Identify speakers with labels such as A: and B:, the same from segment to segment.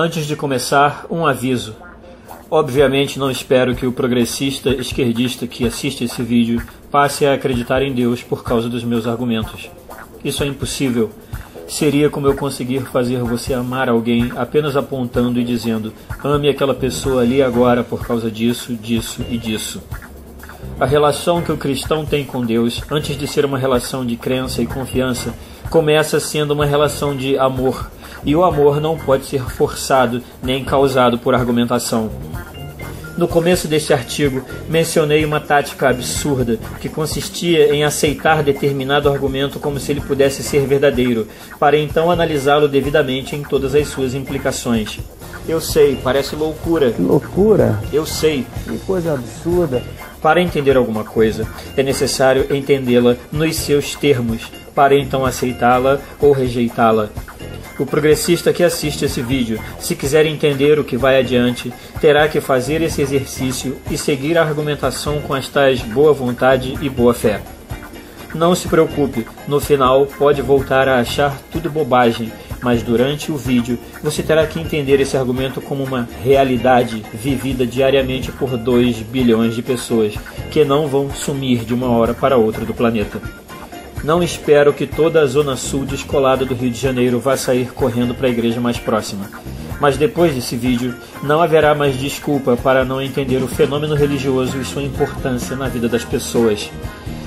A: Antes de começar, um aviso. Obviamente não espero que o progressista esquerdista que assiste esse vídeo passe a acreditar em Deus por causa dos meus argumentos. Isso é impossível. Seria como eu conseguir fazer você amar alguém apenas apontando e dizendo: ame aquela pessoa ali agora por causa disso, disso e disso. A relação que o cristão tem com Deus, antes de ser uma relação de crença e confiança, começa sendo uma relação de amor. E o amor não pode ser forçado nem causado por argumentação. No começo deste artigo, mencionei uma tática absurda que consistia em aceitar determinado argumento como se ele pudesse ser verdadeiro, para então analisá-lo devidamente em todas as suas implicações. Eu sei, parece loucura.
B: Que loucura?
A: Eu sei.
B: Que coisa absurda.
A: Para entender alguma coisa, é necessário entendê-la nos seus termos, para então aceitá-la ou rejeitá-la. O progressista que assiste esse vídeo, se quiser entender o que vai adiante, terá que fazer esse exercício e seguir a argumentação com as tais boa vontade e boa fé. Não se preocupe, no final pode voltar a achar tudo bobagem, mas durante o vídeo você terá que entender esse argumento como uma realidade vivida diariamente por 2 bilhões de pessoas, que não vão sumir de uma hora para outra do planeta. Não espero que toda a zona sul descolada do Rio de Janeiro vá sair correndo para a igreja mais próxima. Mas depois desse vídeo, não haverá mais desculpa para não entender o fenômeno religioso e sua importância na vida das pessoas.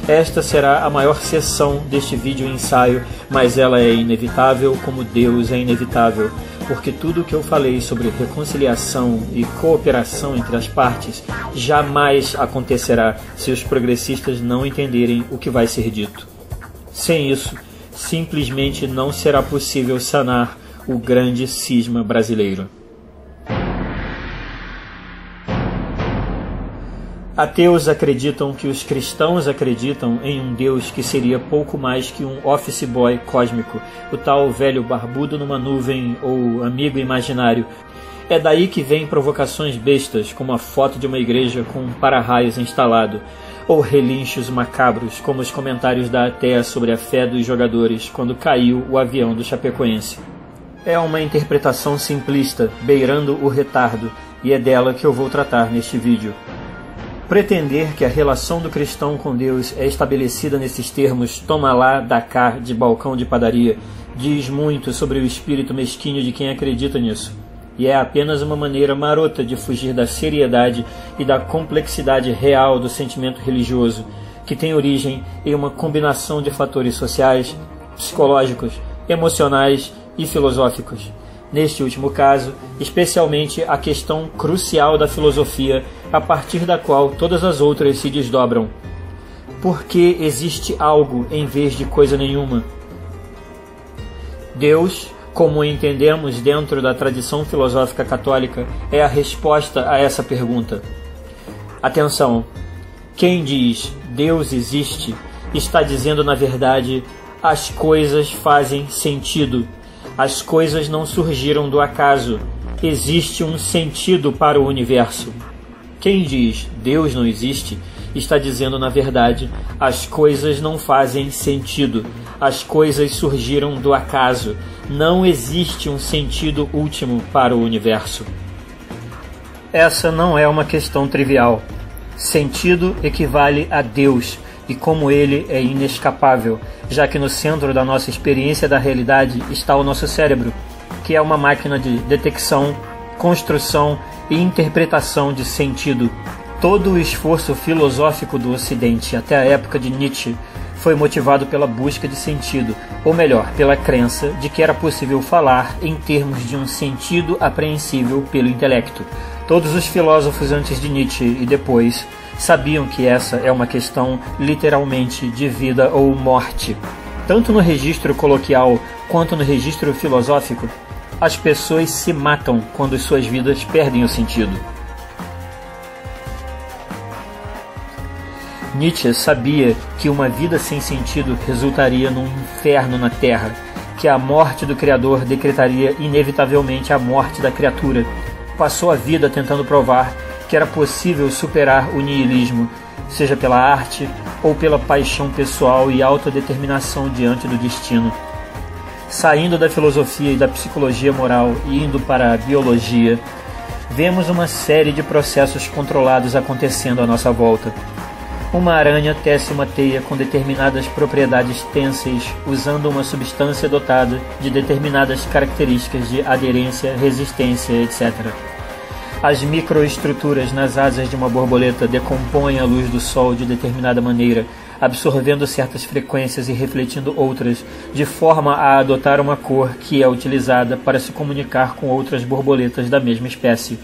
A: Esta será a maior sessão deste vídeo ensaio, mas ela é inevitável como Deus é inevitável, porque tudo o que eu falei sobre reconciliação e cooperação entre as partes jamais acontecerá se os progressistas não entenderem o que vai ser dito. Sem isso, simplesmente não será possível sanar o grande cisma brasileiro. Ateus acreditam que os cristãos acreditam em um Deus que seria pouco mais que um office boy cósmico, o tal velho barbudo numa nuvem ou amigo imaginário. É daí que vêm provocações bestas, como a foto de uma igreja com um para-raios instalado, ou relinchos macabros, como os comentários da Atea sobre a fé dos jogadores quando caiu o avião do Chapecoense. É uma interpretação simplista, beirando o retardo, e é dela que eu vou tratar neste vídeo. Pretender que a relação do cristão com Deus é estabelecida nesses termos toma lá, dá cá, de balcão de padaria, diz muito sobre o espírito mesquinho de quem acredita nisso. E é apenas uma maneira marota de fugir da seriedade e da complexidade real do sentimento religioso, que tem origem em uma combinação de fatores sociais, psicológicos, emocionais e filosóficos. Neste último caso, especialmente a questão crucial da filosofia, a partir da qual todas as outras se desdobram. Por que existe algo em vez de coisa nenhuma? Deus, como entendemos dentro da tradição filosófica católica, é a resposta a essa pergunta. Atenção! Quem diz Deus existe está dizendo, na verdade, as coisas fazem sentido. As coisas não surgiram do acaso. Existe um sentido para o universo. Quem diz Deus não existe está dizendo, na verdade, as coisas não fazem sentido. As coisas surgiram do acaso. Não existe um sentido último para o universo. Essa não é uma questão trivial. Sentido equivale a Deus, e como ele é inescapável, já que no centro da nossa experiência da realidade está o nosso cérebro, que é uma máquina de detecção, construção e interpretação de sentido. Todo o esforço filosófico do Ocidente, até a época de Nietzsche, foi motivado pela busca de sentido, ou melhor, pela crença de que era possível falar em termos de um sentido apreensível pelo intelecto. Todos os filósofos antes de Nietzsche e depois sabiam que essa é uma questão literalmente de vida ou morte. Tanto no registro coloquial quanto no registro filosófico, as pessoas se matam quando suas vidas perdem o sentido. Nietzsche sabia que uma vida sem sentido resultaria num inferno na Terra, que a morte do Criador decretaria inevitavelmente a morte da criatura. Passou a vida tentando provar que era possível superar o niilismo, seja pela arte ou pela paixão pessoal e autodeterminação diante do destino. Saindo da filosofia e da psicologia moral e indo para a biologia, vemos uma série de processos controlados acontecendo à nossa volta. Uma aranha tece uma teia com determinadas propriedades tênseis, usando uma substância dotada de determinadas características de aderência, resistência, etc. As microestruturas nas asas de uma borboleta decompõem a luz do sol de determinada maneira, absorvendo certas frequências e refletindo outras, de forma a adotar uma cor que é utilizada para se comunicar com outras borboletas da mesma espécie.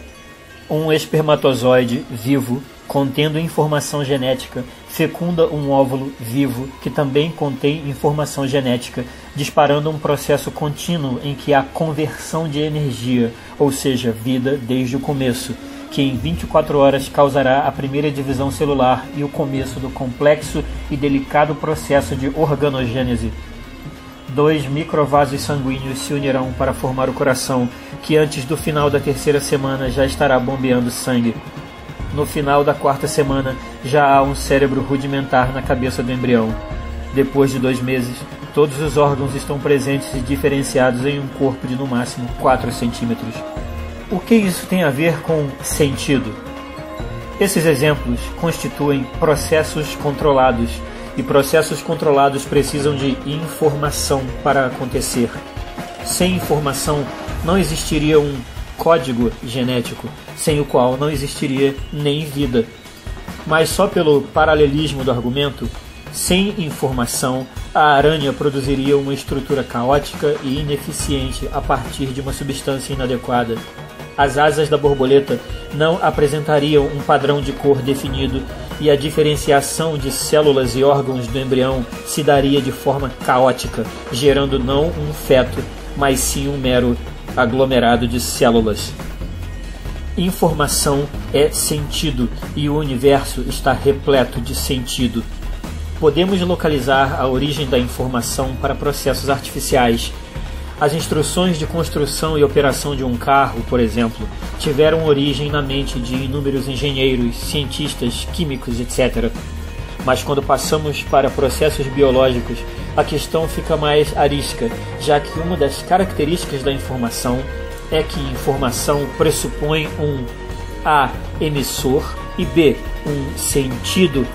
A: Um espermatozoide vivo, contendo informação genética, fecunda um óvulo vivo que também contém informação genética, disparando um processo contínuo em que há conversão de energia, ou seja, vida desde o começo, que em 24 horas causará a primeira divisão celular e o começo do complexo e delicado processo de organogênese. 2 microvasos sanguíneos se unirão para formar o coração, que antes do final da 3ª semana já estará bombeando sangue. No final da 4ª semana, já há um cérebro rudimentar na cabeça do embrião. Depois de 2 meses, todos os órgãos estão presentes e diferenciados em um corpo de no máximo 4 centímetros. O que isso tem a ver com sentido? Esses exemplos constituem processos controlados, e processos controlados precisam de informação para acontecer. Sem informação, não existiria um código genético, sem o qual não existiria nem vida. Mas só pelo paralelismo do argumento, sem informação, a aranha produziria uma estrutura caótica e ineficiente a partir de uma substância inadequada. As asas da borboleta não apresentariam um padrão de cor definido e a diferenciação de células e órgãos do embrião se daria de forma caótica, gerando não um feto, mas sim um mero aglomerado de células. Informação é sentido e o universo está repleto de sentido. Podemos localizar a origem da informação para processos artificiais. As instruções de construção e operação de um carro, por exemplo, tiveram origem na mente de inúmeros engenheiros, cientistas, químicos, etc. Mas quando passamos para processos biológicos, a questão fica mais arisca, já que uma das características da informação é que informação pressupõe um A, emissor, e B, um sentido.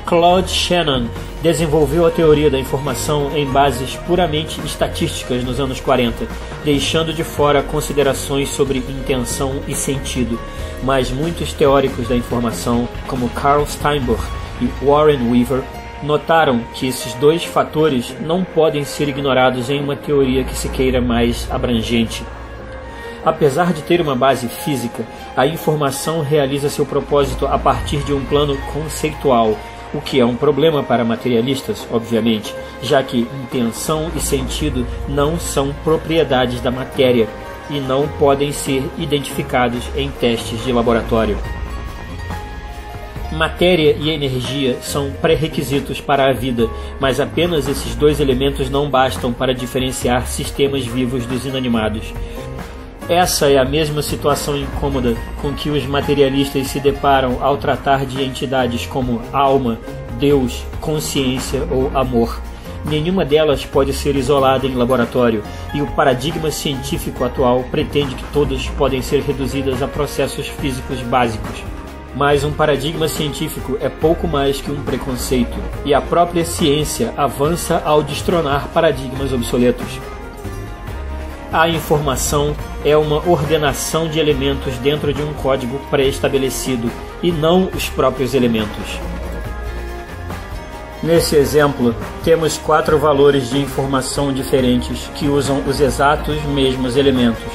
A: Claude Shannon desenvolveu a teoria da informação em bases puramente estatísticas nos anos 40, deixando de fora considerações sobre intenção e sentido, mas muitos teóricos da informação, como Carl Steinberg e Warren Weaver, notaram que esses 2 fatores não podem ser ignorados em uma teoria que se queira mais abrangente. Apesar de ter uma base física, a informação realiza seu propósito a partir de um plano conceitual, o que é um problema para materialistas, obviamente, já que intenção e sentido não são propriedades da matéria e não podem ser identificados em testes de laboratório. Matéria e energia são pré-requisitos para a vida, mas apenas esses 2 elementos não bastam para diferenciar sistemas vivos dos inanimados. Essa é a mesma situação incômoda com que os materialistas se deparam ao tratar de entidades como alma, Deus, consciência ou amor. Nenhuma delas pode ser isolada em laboratório, e o paradigma científico atual pretende que todas podem ser reduzidas a processos físicos básicos. Mas um paradigma científico é pouco mais que um preconceito, e a própria ciência avança ao destronar paradigmas obsoletos. A informação é uma ordenação de elementos dentro de um código pré-estabelecido, e não os próprios elementos. Nesse exemplo, temos 4 valores de informação diferentes que usam os exatos mesmos elementos.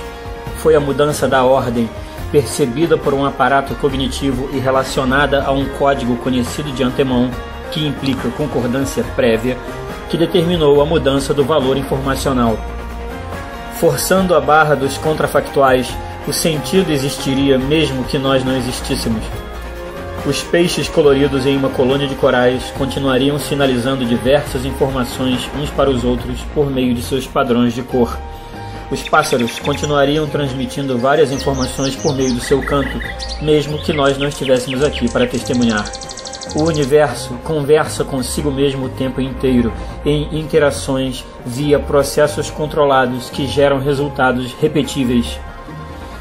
A: Foi a mudança da ordem, percebida por um aparato cognitivo e relacionada a um código conhecido de antemão, que implica concordância prévia, que determinou a mudança do valor informacional. Forçando a barra dos contrafactuais, o sentido existiria mesmo que nós não existíssemos. Os peixes coloridos em uma colônia de corais continuariam sinalizando diversas informações uns para os outros por meio de seus padrões de cor. Os pássaros continuariam transmitindo várias informações por meio do seu canto, mesmo que nós não estivéssemos aqui para testemunhar. O universo conversa consigo mesmo o tempo inteiro, em interações via processos controlados que geram resultados repetíveis.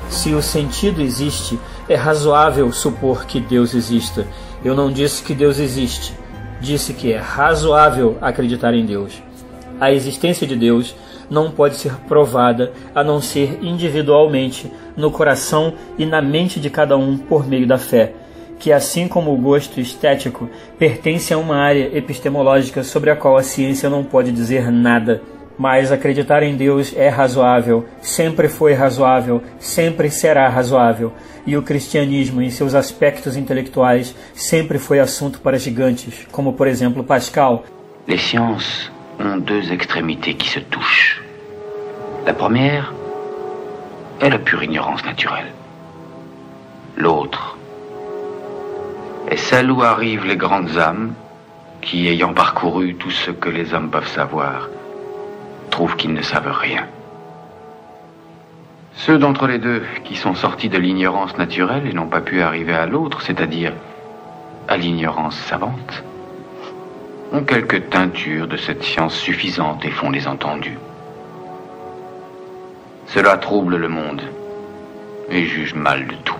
A: Se o sentido existe, é razoável supor que Deus exista. Eu não disse que Deus existe, disse que é razoável acreditar em Deus. A existência de Deus não pode ser provada a não ser individualmente, no coração e na mente de cada um por meio da fé, que assim como o gosto estético, pertence a uma área epistemológica sobre a qual a ciência não pode dizer nada. Mas acreditar em Deus é razoável, sempre foi razoável, sempre será razoável. E o cristianismo, em seus aspectos intelectuais, sempre foi assunto para gigantes, como por exemplo Pascal.
C: Les sciences ont deux extrémités qui se touchent. La première est la pure ignorance naturelle. L'autre est celle où arrivent les grandes âmes qui, ayant parcouru tout ce que les hommes peuvent savoir, trouvent qu'ils ne savent rien. Ceux d'entre les deux qui sont sortis de l'ignorance naturelle et n'ont pas pu arriver à l'autre, c'est-à-dire à l'ignorance savante, ont quelques teintures de cette science suffisante et font les entendus. Cela trouble le monde et juge mal de tout.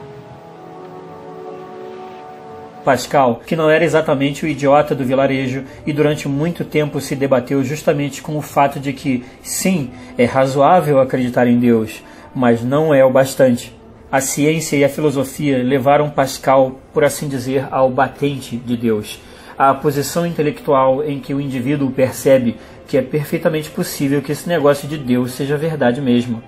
A: Pascal, que não era exatamente o idiota do vilarejo e durante muito tempo se debateu justamente com o fato de que, sim, é razoável acreditar em Deus, mas não é o bastante. A ciência e a filosofia levaram Pascal, por assim dizer, ao batente de Deus, à posição intelectual em que o indivíduo percebe que é perfeitamente possível que esse negócio de Deus seja verdade mesmo.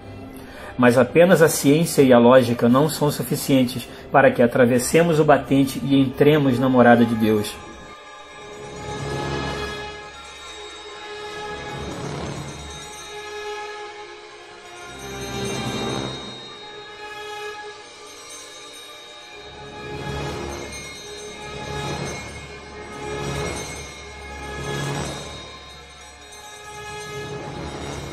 A: Mas apenas a ciência e a lógica não são suficientes para que atravessemos o batente e entremos na morada de Deus.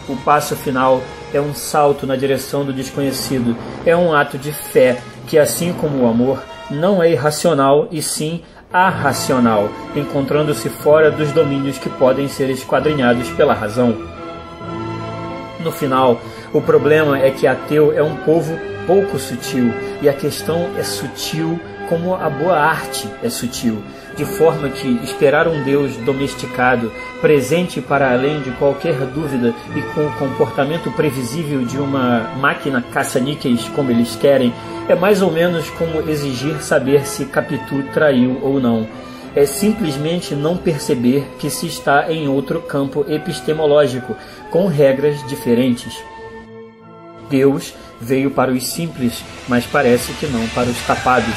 A: O passo final é um salto na direção do desconhecido. É um ato de fé que, assim como o amor, não é irracional e sim arracional, encontrando-se fora dos domínios que podem ser esquadrinhados pela razão. No final, o problema é que ateu é um povo pouco sutil, e a questão é sutil como a boa arte é sutil, de forma que esperar um Deus domesticado, presente para além de qualquer dúvida e com o comportamento previsível de uma máquina caça-níqueis como eles querem, é mais ou menos como exigir saber se Capitu traiu ou não. É simplesmente não perceber que se está em outro campo epistemológico, com regras diferentes. Deus veio para os simples, mas parece que não para os tapados.